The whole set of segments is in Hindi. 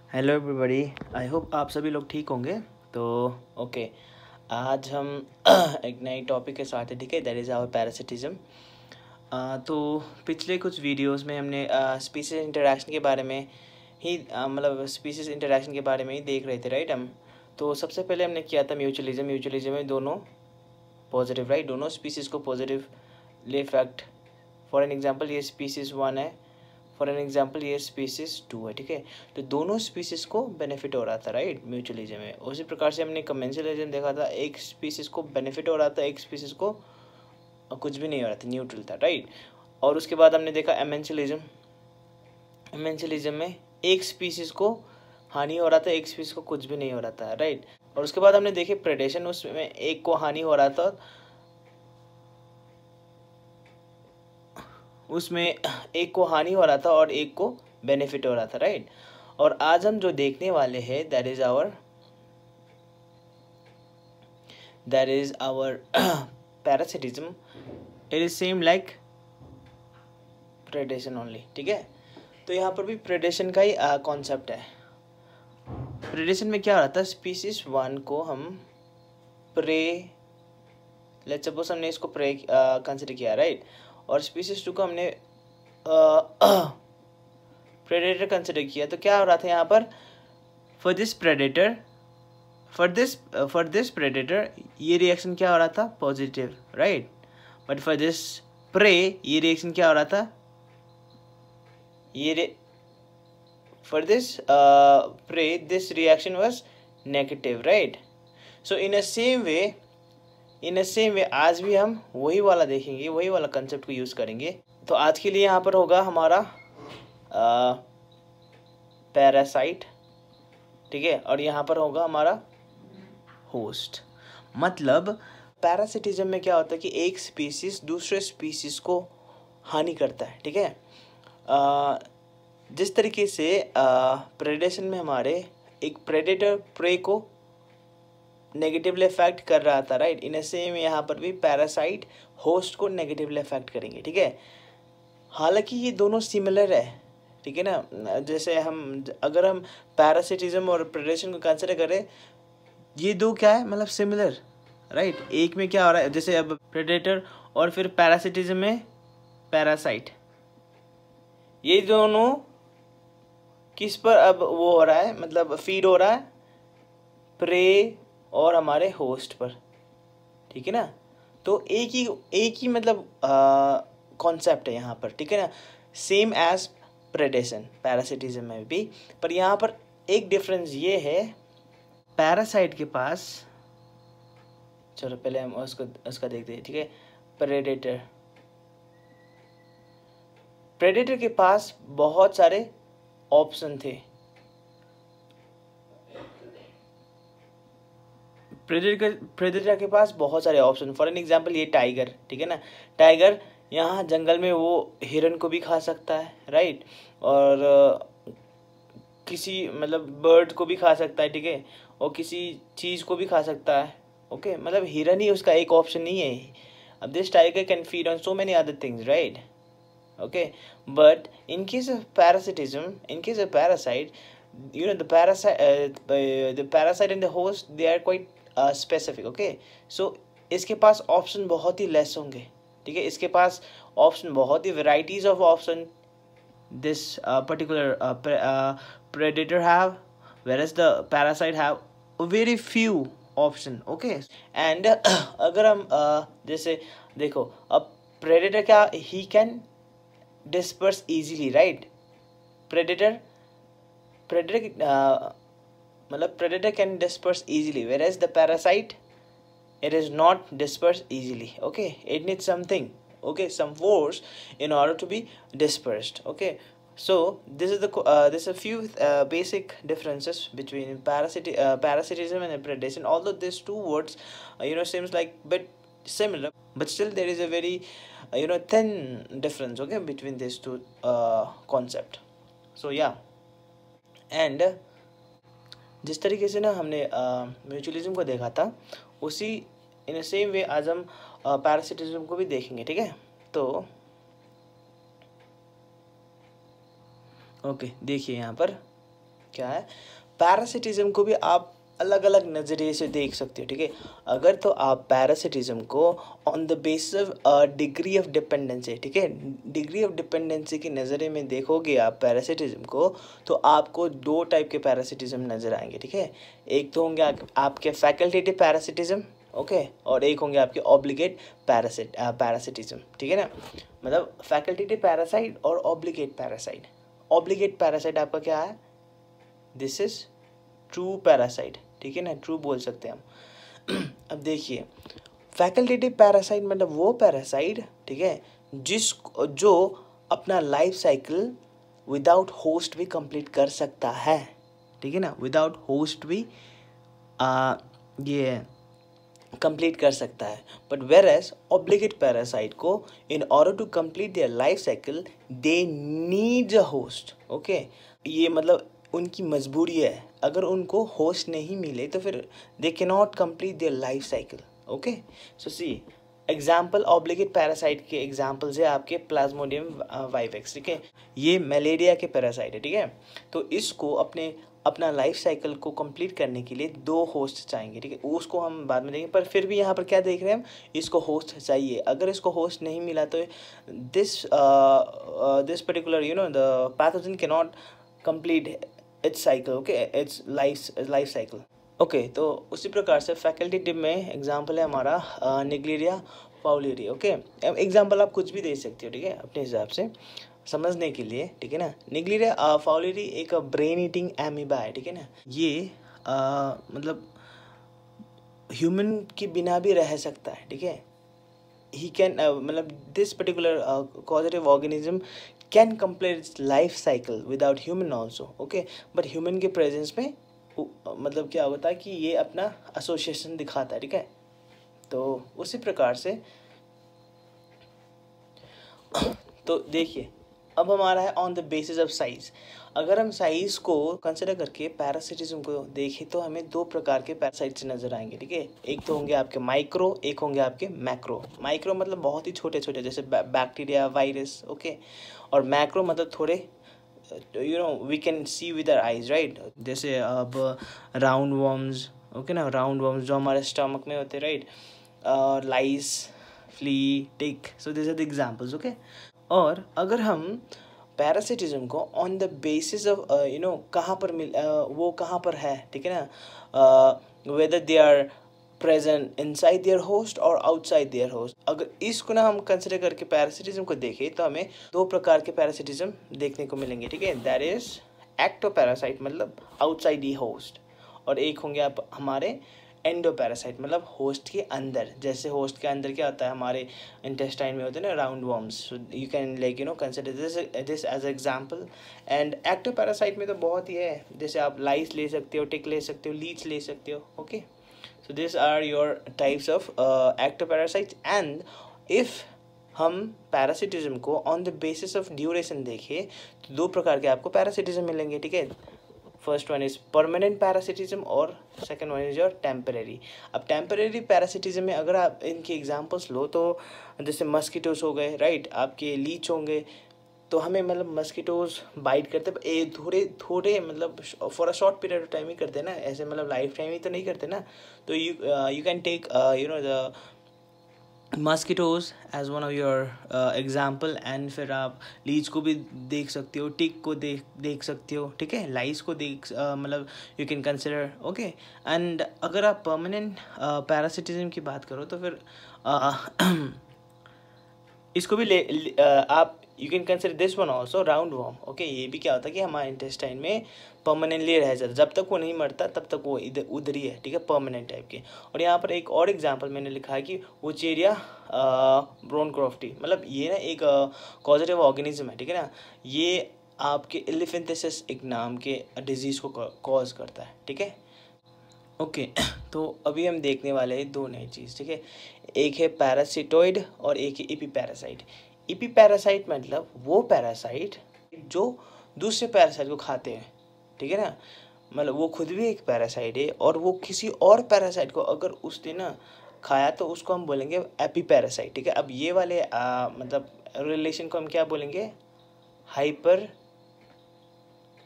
Hello everybody. आई होप आप सभी लोग ठीक होंगे। तो ओके, आज हम एक नई टॉपिक के साथ हैं, ठीक है। That is our parasitism. तो पिछले कुछ वीडियोस में हमने स्पीसीज इंटरेक्शन के बारे में ही मतलब स्पीसीज इंटरेक्शन के बारे में ही देख रहे थे, राइट। हम तो सबसे पहले हमने किया था म्यूचुअलिज्म में दोनों पॉजिटिव, राइट। दोनों स्पीसीज़ को positively effect. For an example ये स्पीसीज़ 1 है, फॉर एन एग्जाम्पल ये स्पीसीज 2 है, ठीक है। तो दोनों स्पीसीज को बेनिफिट हो रहा था, राइट, म्यूचुअलिज्म में। उसी प्रकार से हमने कमेंसुअलिज्म देखा था, एक स्पीसीज को बेनिफिट हो रहा था, एक स्पीसीज को कुछ भी नहीं हो रहा था, न्यूट्रल था, राइट। और उसके बाद हमने देखा एमेंसुअलिज्म में एक स्पीसीज को हानि हो रहा था, एक स्पीसीज को कुछ भी नहीं हो रहा था, राइट। और उसके बाद हमने देखे प्रेडेशन, उसमें एक को हानि हो रहा था, उसमें एक को हानि हो रहा था और एक को बेनिफिट हो रहा था, राइट। और आज हम जो देखने वाले हैं that is our parasitism. It is same like predation only, ठीक है। तो यहाँ पर भी प्रेडेशन का ही कॉन्सेप्ट है। प्रेडेशन में क्या हो रहा था, स्पीसीज 1 को हम प्रे, लेट्स सपोज हमने इसको प्रे कंसिडर किया, राइट। और स्पीसीज 2 को हमने प्रेडेटर कंसिडर किया। तो क्या हो रहा था यहाँ पर, फॉर दिस प्रेडेटर ये रिएक्शन क्या हो रहा था, positive, right. But for this prey ये रिएक्शन क्या हो रहा था, for this prey this reaction was negative, right. So in a same way आज भी हम वही वाला देखेंगे, वही वाला कंसेप्ट को यूज करेंगे। तो आज के लिए यहाँ पर होगा हमारा पैरासाइट, ठीक है, और यहाँ पर होगा हमारा होस्ट। मतलब पैरासिटिज्म में क्या होता है कि एक स्पीसीज दूसरे स्पीसीज को हानि करता है, ठीक है। जिस तरीके से प्रेडेशन में हमारे एक प्रेडेटर प्रे को नेगेटिवली इफेक्ट कर रहा था, राइट। इन सेम यहाँ पर भी पैरासाइट होस्ट को नेगेटिवली इफेक्ट करेंगे, ठीक है। हालांकि ये दोनों सिमिलर है, ठीक है ना। जैसे अगर हम पैरासिटिज्म और प्रेडेशन को कंसिडर करें, ये दो क्या है, मतलब सिमिलर, राइट। एक में क्या हो रहा है, जैसे अब प्रेडेटर और फिर पैरासिटिज्म में पैरासाइट, ये दोनों किस पर अब वो हो रहा है, मतलब फीड हो रहा है, प्रे और हमारे होस्ट पर, ठीक है ना। तो एक ही मतलब कॉन्सेप्ट है यहाँ पर, ठीक है ना। सेम एज प्रेडेशन पैरासिटिज्म में भी, पर यहाँ पर एक डिफरेंस ये है, पैरासाइट के पास, चलो पहले हम उसका देखते हैं, ठीक है। प्रेडेटर के पास बहुत सारे ऑप्शन थे। प्रेडेटर के पास बहुत सारे ऑप्शन, फॉर एन एग्जांपल ये टाइगर, ठीक है ना। टाइगर यहाँ जंगल में वो हिरन को भी खा सकता है, राइट। और किसी मतलब बर्ड को भी खा सकता है, ठीक है। और किसी चीज़ को भी खा सकता है, ओके। मतलब हिरन ही उसका एक ऑप्शन नहीं है। अब this tiger can feed on so many other things, right, okay. But in case of parasite, you know, the parasite and the host, they are quite specific, okay. So इसके पास ऑप्शन बहुत ही लेस होंगे, ठीक है। इसके पास ऑप्शन बहुत ही varieties of option this particular predator have, whereas the parasite have a very few option, okay. And अगर हम जैसे देखो, अब predator क्या, he can disperse easily, right. predator मतलब predator can disperse easily, whereas the parasite, it is not dispersed easily, okay. It needs something, okay, some force in order to be dispersed, okay. So this is a few basic differences between parasitism and predation. Although these two words seems like bit similar, but still there is a very thin difference, okay, between these two concept. So yeah, and जिस तरीके से ना हमने म्यूचुअलिज्म को देखा था, उसी इन सेम वे आज हम पैरासिटिज्म को भी देखेंगे, ठीक है। तो ओके, देखिए यहाँ पर क्या है, पैरासिटिज्म को भी आप अलग अलग नज़रिए से देख सकते हो, ठीक है। अगर तो आप पैरासिटिज्म को on the basis of degree of dependency, ठीक है, डिग्री ऑफ डिपेंडेंसी की नज़रिए में देखोगे आप पैरासिटिज्म को, तो आपको दो टाइप के पैरासिटिज्म नज़र आएंगे, ठीक है। एक तो होंगे आपके फैकल्टेटिव पैरासिटिज्म, ओके, और एक होंगे आपके ऑब्लिगेट पैरासिटिज्म, ठीक है ना। मतलब फैकल्टेटिव पैरासाइट और ऑब्लिगेट पैरासाइट। ऑब्लिगेट पैरासाइट आपका क्या है, दिस इज ट्रू पैरासाइट, ठीक है ना, ट्रू बोल सकते हैं हम। अब देखिए, फैकल्टेटिव पैरासाइट मतलब वो पैरासाइट, ठीक है, जो अपना लाइफ साइकिल विदाउट होस्ट भी कंप्लीट कर सकता है, ठीक है ना, विदाउट होस्ट भी ये कंप्लीट कर सकता है। But where as obligate parasite को in order to complete their life cycle they need a host, okay. ये मतलब उनकी मजबूरी है, अगर उनको होस्ट नहीं मिले तो फिर they can not complete their life cycle, okay. So see example obligate parasite के एग्जाम्पल्स है आपके प्लाज्मोडियम वाइवेक्स, ठीक है, ये मलेरिया के पैरासाइट है, ठीक है। तो इसको अपना लाइफ साइकिल को कंप्लीट करने के लिए दो होस्ट चाहिए, ठीक है, उसको हम बाद में देखेंगे। पर फिर भी यहाँ पर क्या देख रहे हैं हम, इसको होस्ट चाहिए। अगर इसको होस्ट नहीं मिला तो this particular the pathogen can not complete it's cycle, okay, it's life cycle, okay. तो उसी प्रकार से फैकल्टेटिव में एग्जांपल है हमारा निग्लेरिया फाउलेरिया, ओके। एग्जांपल आप कुछ भी दे सकते हो, ठीक है, अपने हिसाब से समझने के लिए, ठीक है ना। निग्लेरिया फाउलेरी एक ब्रेन ईटिंग एमीबा है, ठीक है ना। ये मतलब ह्यूमन के बिना भी रह सकता है, ठीक है। ही कैन मतलब this particular causative organism can complete it's life cycle without human also, okay. But human के प्रेजेंस में मतलब क्या होता है कि ये अपना एसोसिएशन दिखाता है, ठीक है। तो उसी प्रकार से तो देखिए, अब हमारा है on the basis of size. अगर हम साइज को कंसिडर करके पैरासिटिज्म को देखें तो हमें दो प्रकार के पैरासाइट्स नजर आएंगे, ठीक है। एक तो होंगे आपके माइक्रो, एक होंगे आपके मैक्रो। माइक्रो मतलब बहुत ही छोटे छोटे, जैसे बैक्टीरिया, वायरस, ओके। और मैक्रो मतलब थोड़े we can see with our eyes, right. जैसे अब राउंड वर्म्स, ओके ना, राउंड वर्म्स जो हमारे स्टमक में होते हैं, right. Lice, flea, tick, so this are the examples, okay. और अगर हम पैरासिटिज्म को ऑन द बेसिस ऑफ कहाँ पर वो कहाँ पर है, ठीक है ना, whether they are present inside their host और आउटसाइड देयर होस्ट। अगर इसको ना हम कंसिडर करके पैरासिटिज्म को देखें तो हमें दो प्रकार के पैरासिटिज्म देखने को मिलेंगे, ठीक है। दैट इज एक्टोपैरासाइट मतलब आउटसाइड दी होस्ट, और एक होंगे आप हमारे एंडोपैरासाइट मतलब होस्ट के अंदर। जैसे होस्ट के अंदर क्या होता है, हमारे इंटेस्टाइन में होते हैं ना round worms, you can consider this as example. And ectoparasite में तो बहुत ही है, जैसे आप लाइस ले सकते हो, टिक ले सकते हो, लीच ले सकते हो, okay. So this are your types of ectoparasites. And if हम पैरासिटिज्म को on the basis of duration देखें तो दो प्रकार के आपको पैरासिटिज्म मिलेंगे, ठीक है। First one is permanent parasitism और second one is your temporary. अब टेम्परेरी पैरासिटिज्म में अगर आप इनके एग्जांपल्स लो तो जैसे मस्कीटोस हो गए, राइट, आपके लीच होंगे। तो हमें मतलब मस्कीटोज बाइट करते थोड़े मतलब for a short period of time ही करते हैं ना, ऐसे मतलब लाइफ टाइम ही तो नहीं करते ना। तो you can take the mosquitoes as one of your example. And फिर आप लीच को भी देख सकते हो, टिक को देख सकते हो, ठीक है, लाइस को मतलब you can consider, okay. And अगर आप परमानेंट पैरासिटिज्म की बात करो तो फिर इसको भी आप you can consider this one also round worm, okay. ये भी क्या होता है कि हमारे इंटेस्टाइन में परमानेंटली रह जाता है, जब तक वो नहीं मरता तब तक वो इधर उधर ही है, ठीक है, परमानेंट टाइप के। और यहाँ पर एक और एग्जांपल मैंने लिखा है कि वुचेरिया ब्रोनक्रॉफ्टी, मतलब ये ना एक कॉजेटिव ऑर्गेनिज्म है, ठीक है ना। ये आपके एलिफेंथेसिस एक नाम के डिजीज़ को कॉज करता है, ठीक है, ओके। तो अभी हम देखने वाले हैं दो नई चीज़, ठीक है। एक है पैरासिटोइड और एक है इपीपैरासाइट। इपीपैरासाइट मतलब वो पैरासाइट जो दूसरे पैरासाइट को खाते हैं, ठीक है ना। मतलब वो खुद भी एक पैरासाइट है और वो किसी और पैरासाइट को अगर उसने ना खाया तो उसको हम बोलेंगे एपीपैरासाइट, ठीक है। अब ये वाले मतलब रिलेशन को हम क्या बोलेंगे, हाइपर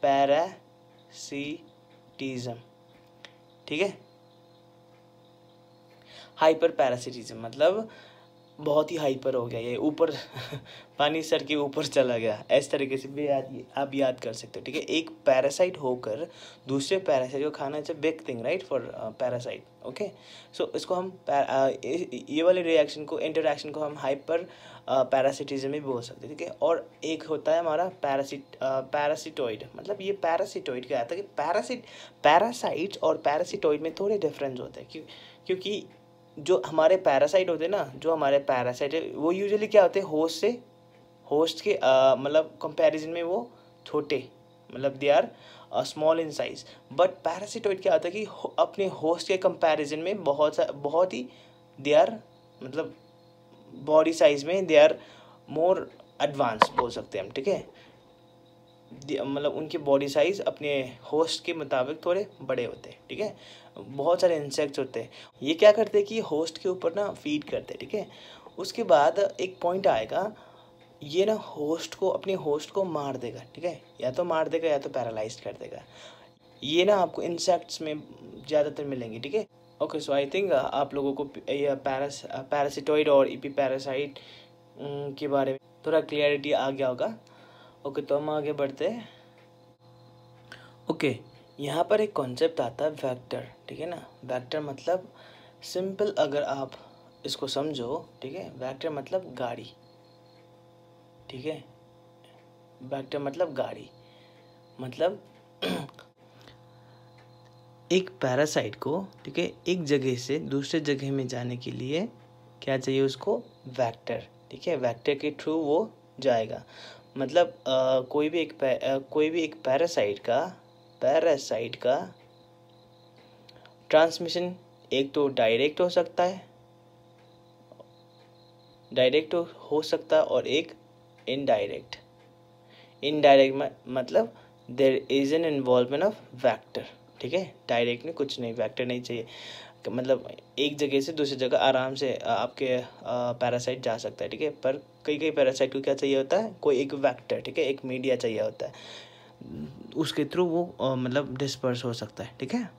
पैरासिटिज्म, पैरासिटिज्म, ठीक है। हाइपर पैरासिटिज्म मतलब बहुत ही हाइपर हो गया, ये ऊपर पानी सर के ऊपर चला गया, इस तरीके से भी आप याद कर सकते हो, ठीक है। एक पैरासाइट होकर दूसरे पैरासाइट को खाना it's a big thing, right, for parasite, okay. So इसको हम ये वाले रिएक्शन को, इंटरैक्शन को हम हाइपर पैरासिटिज्म भी बोल सकते हैं, ठीक है। और एक होता है हमारा पैरासिटोइड, मतलब ये पैरासिटोइड क्या आता है कि पैरासाइट्स और पैरासिटोइड में थोड़े डिफरेंस होते हैं, क्योंकि जो हमारे पैरासाइट होते हैं ना, जो हमारे पैरासाइट है वो यूजुअली क्या होते हैं, होस्ट के मतलब कंपैरिजन में वो छोटे, मतलब they are small in size. But parasitoid क्या होता है कि अपने होस्ट के कंपैरिजन में बहुत ही दे आर, मतलब बॉडी साइज में दे आर मोर एडवांस बोल सकते हैं हम, ठीक है। मतलब उनकी बॉडी साइज अपने होस्ट के मुताबिक थोड़े बड़े होते हैं, ठीक है। बहुत सारे इंसेक्ट्स होते हैं, ये क्या करते हैं कि होस्ट के ऊपर ना फीड करते हैं, ठीक है। उसके बाद एक पॉइंट आएगा, ये ना अपने होस्ट को मार देगा, ठीक है, या तो मार देगा या तो पैरालाइज कर देगा। ये ना आपको इंसेक्ट्स में ज़्यादातर मिलेंगे, ठीक है। ओके, सो आई थिंक आप लोगों को ये पैरासिटोइड और इपी पैरासाइट के बारे में थोड़ा क्लियरिटी आ गया होगा। ओके, तो हम आगे बढ़ते हैं। ओके, यहाँ पर एक कॉन्सेप्ट आता है वेक्टर, ठीक है ना। वेक्टर मतलब सिंपल, अगर आप इसको समझो, ठीक है, वेक्टर मतलब गाड़ी, ठीक है। वेक्टर मतलब गाड़ी, मतलब एक पैरासाइट को, ठीक है, एक जगह से दूसरे जगह में जाने के लिए क्या चाहिए उसको, वेक्टर, ठीक है। वेक्टर के थ्रू वो जाएगा, मतलब कोई भी एक पैरासाइट का ट्रांसमिशन एक तो डायरेक्ट हो सकता है और एक इनडायरेक्ट मतलब there is an involvement of vector, ठीक है। डायरेक्ट में कुछ नहीं, वेक्टर नहीं चाहिए, मतलब एक जगह से दूसरी जगह आराम से आपके पैरासाइट जा सकता है, ठीक है। पर कई पैरासाइट को क्या चाहिए होता है, कोई एक वेक्टर, ठीक है, एक मीडिया चाहिए होता है, उसके थ्रू वो मतलब डिस्पर्स हो सकता है, ठीक है।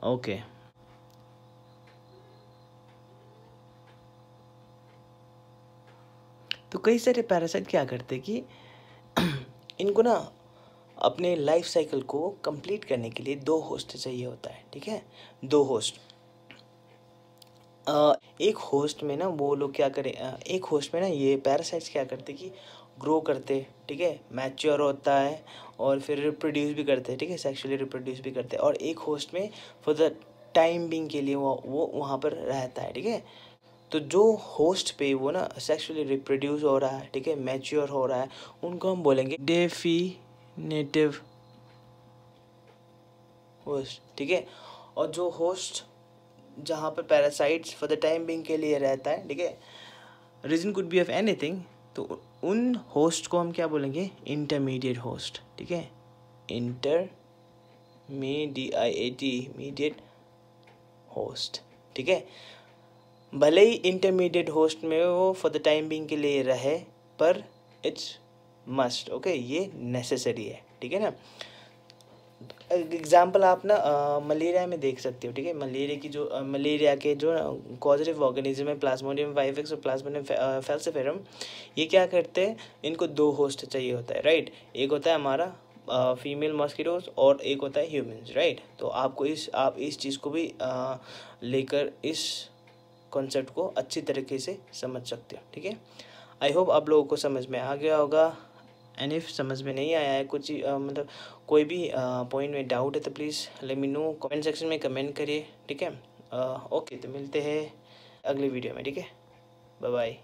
ओके, तो कई सारे पैरासाइट क्या करते हैं कि इनको ना अपने लाइफ साइकिल को कंप्लीट करने के लिए 2 होस्ट चाहिए होता है, ठीक है। 2 होस्ट, एक होस्ट में ना वो लोग क्या करें, एक होस्ट में ना ये पैरासाइट्स क्या करते कि ग्रो करते, ठीक है, मैच्योर होता है और फिर रिप्रोड्यूस भी करते हैं, ठीक है, सेक्सुअली रिप्रोड्यूस भी करते हैं। और एक होस्ट में फॉर द टाइम बिंग के लिए वो वहाँ पर रहता है, ठीक है। तो जो होस्ट पे वो ना सेक्सुअली रिप्रोड्यूस हो रहा है, ठीक है, मैच्योर हो रहा है, उनको हम बोलेंगे डेफिनेटिव होस्ट, ठीक है। और जो होस्ट जहाँ पर parasites for the time being के लिए रहता है, ठीक है, reason could be of anything, तो उन होस्ट को हम क्या बोलेंगे, इंटरमीडिएट होस्ट, ठीक है। इंटरमीडिएट होस्ट, ठीक है। भले ही इंटरमीडिएट होस्ट में वो फॉर द टाइम बिंग के लिए रहे, पर इट्स मस्ट, ओके, ये नेसेसरी है, ठीक है ना। एग्जाम्पल आप ना मलेरिया में देख सकते हो, ठीक है। मलेरिया के जो कॉजेटिव ऑर्गेनिज्म है, प्लाज्मोडियम वाइवेक्स और प्लाज्मोडियम फैल्सिफेरम, ये क्या करते हैं, इनको 2 होस्ट चाहिए होता है, राइट। एक होता है हमारा फीमेल मॉस्किटोज और एक होता है ह्यूमंस, राइट। तो आप इस चीज़ को भी लेकर इस कॉन्सेप्ट को अच्छी तरीके से समझ सकते हो, ठीक है। आई होप आप लोगों को समझ में आ गया होगा। एंड इफ समझ में नहीं आया है कुछ मतलब कोई भी पॉइंट में डाउट है तो please let me know, comment section में कमेंट करिए, ठीक है। ओके, तो मिलते हैं अगले वीडियो में, ठीक है। Bye bye.